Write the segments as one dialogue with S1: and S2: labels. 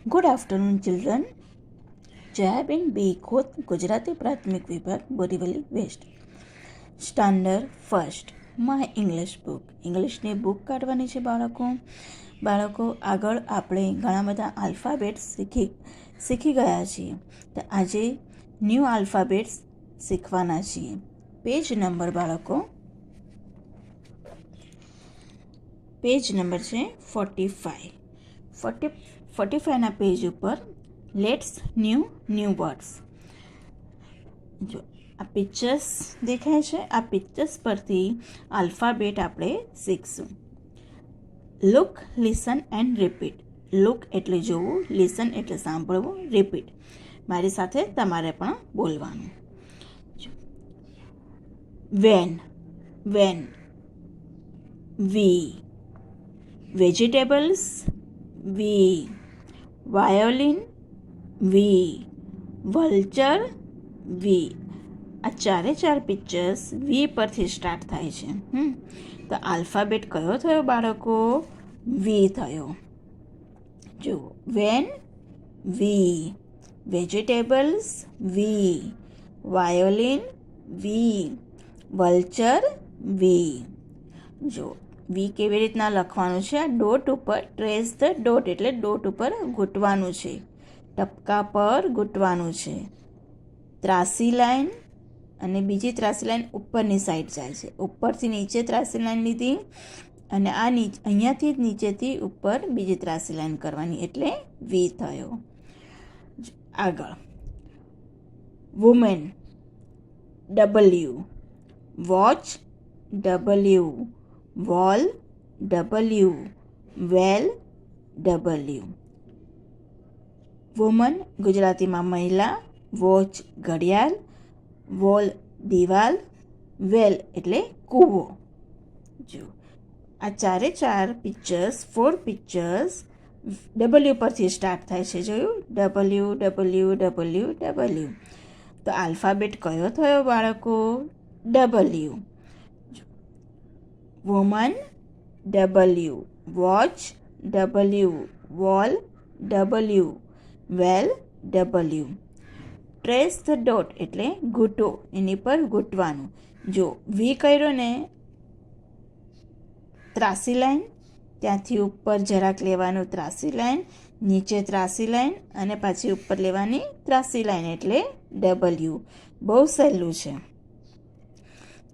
S1: Good afternoon children. Jayaben B Khot Gujarati પ્રાથમિક વિભાગ Borivali west. Standard first my English book. ઇંગ્લિશની book કાઢવાની છે બાળકો. આગળ આપણે ઘણા બધા આલ્ફાબેટ્સ શીખી ગયા છીએ, તો આજે ન્યૂ આલ્ફાબેટ્સ શીખવાના છીએ. પેજ નંબર છે 45. 45ના પેજ ઉપર લેટ્સ ન્યૂ વર્ડ્સ. જો આ પિક્ચર્સ દેખાય છે, આ પિક્ચર્સ પરથી આલ્ફાબેટ આપણે શીખશું. Look, listen and repeat. Look એટલે જોવું, લિસન એટલે સાંભળવું, રિપીટ મારી સાથે તમારે પણ બોલવાનું. Van V. Vegetables V. Violin V. Vulture V. આ ચાર પિક્ચર્સ વી પરથી સ્ટાર્ટ થાય છે. તો આલ્ફાબેટ કયો થયો બાળકો? વી થયો. જુઓ, van V. Vegetables V. Violin V. Vulture V. જો વી કેવી રીતના લખવાનું છે? આ ડોટ ઉપર ટ્રેસ ધ ડોટ એટલે ડોટ ઉપર ઘૂંટવાનું છે, ટપકા પર ઘૂંટવાનું છે. ત્રાસી લાઈન અને બીજી ત્રાસી લાઈન ઉપરની સાઈડ જાય છે. ઉપરથી નીચે ત્રાસી લાઈન લીધી અને આ અહીંયાથી નીચેથી ઉપર બીજી ત્રાસી લાઈન કરવાની એટલે વી થયો. આગળ women W. Watch W. Wall W. Well W. Woman ગુજરાતીમાં મહિલા. વોચ ઘડિયાળ. વોલ દિવાલ. વેલ એટલે કૂવો. જો આ ચાર પિક્ચર્સ, 4 પિક્ચર્સ ડબલ્યુ પરથી સ્ટાર્ટ થાય છે. જોયું? ડબલ્યુ. તો આલ્ફાબેટ કયો થયો બાળકો? W. Woman W. Watch W. Wall W. Well W. Trace the dot એટલે ઘૂંટો, એની પર ઘૂંટવાનું. જો વી કર્યો ને ત્રાસી લાઈન, ત્યાંથી ઉપર જરાક લેવાનું ત્રાસી લાઈન, નીચે ત્રાસી લાઈન અને પાછી ઉપર લેવાની ત્રાસી લાઈન એટલે ડબલ્યુ. બહુ સહેલું છે.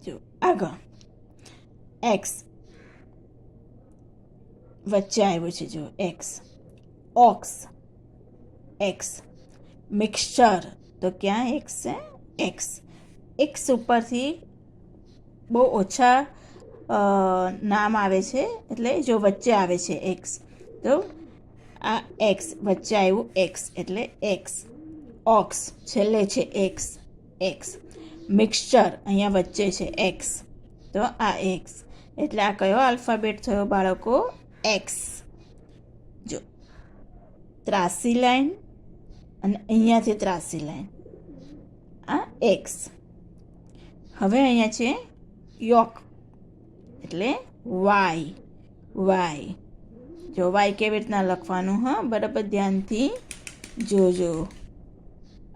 S1: જો આગળ એક્સ વચ્ચે આવ્યું છે. જો એક્સ. Ox x. મિક્સચર તો ક્યાં એક્સ છે? એક્સ. એક્સ ઉપરથી બહુ ઓછા નામ આવે છે, એટલે જો વચ્ચે આવે છે એક્સ, તો આ એક્સ વચ્ચે આવ્યું એક્સ એટલે એક્સ. ઓક્સ છેલ્લે છે એક્સ. મિક્સચર અહીંયા વચ્ચે છે એક્સ, તો આ એક્સ એટલે આ કયો આલ્ફાબેટ થયો બાળકો? એક્સ. જો ત્રાસી લાઈન અને અહીંયાથી ત્રાસી લાઈન, આ એક્સ. હવે અહીંયા છે યોક એટલે વાય. જો વાય કેવી રીતના લખવાનું? બરાબર ધ્યાનથી જોજો.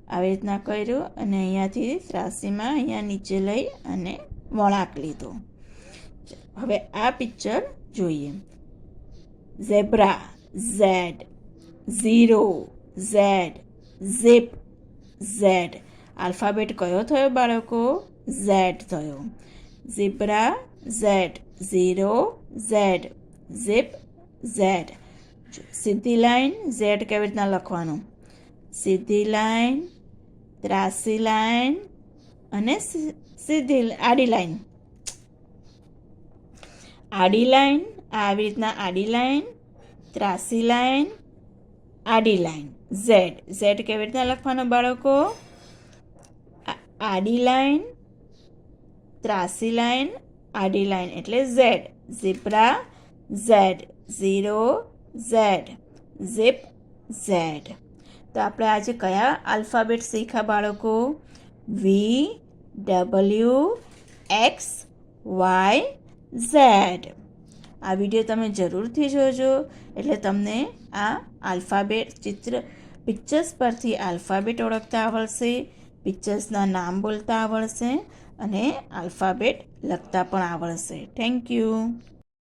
S1: આવી રીતના કર્યું અને અહીંયાથી ત્રાસીમાં અહીંયા નીચે લઈ અને વળાંક લીધો. હવે આ પિક્ચર જોઈએ. Zebra Z. Zero Z. Zip Z. Alphabet કયો થયો બાળકો? ઝેડ થયો. Zebra Z. Zero Z. Zip Z. સીધી લાઈન ઝેડ કેવી રીતના લખવાનું? સીધી લાઈન, ત્રાસી લાઈન અને આડી લાઈન. આડી લાઈન આવી રીતના આડી લાઈન, ત્રાસી લાઈન, આડી લાઈન. ઝેડ કેવી રીતના લખવાનું બાળકો? આડી લાઈન, ત્રાસી લાઈન, આડી લાઈન એટલે Z. Zebra Z. Zero Z. Zip Z. તો આપણે આજે કયા આલ્ફાબેટ શીખ્યા બાળકો? વી, ડબલ્યુ, એક્સ, વાય, ઝેડ. આ વિડીયો તમે જરૂરથી જોજો, એટલે તમને આ આલ્ફાબેટ પિક્ચર્સ પરથી આલ્ફાબેટ ઓળખતા આવડશે, પિક્ચર્સના નામ બોલતા આવડશે અને આલ્ફાબેટ લખતા પણ આવડશે. Thank you.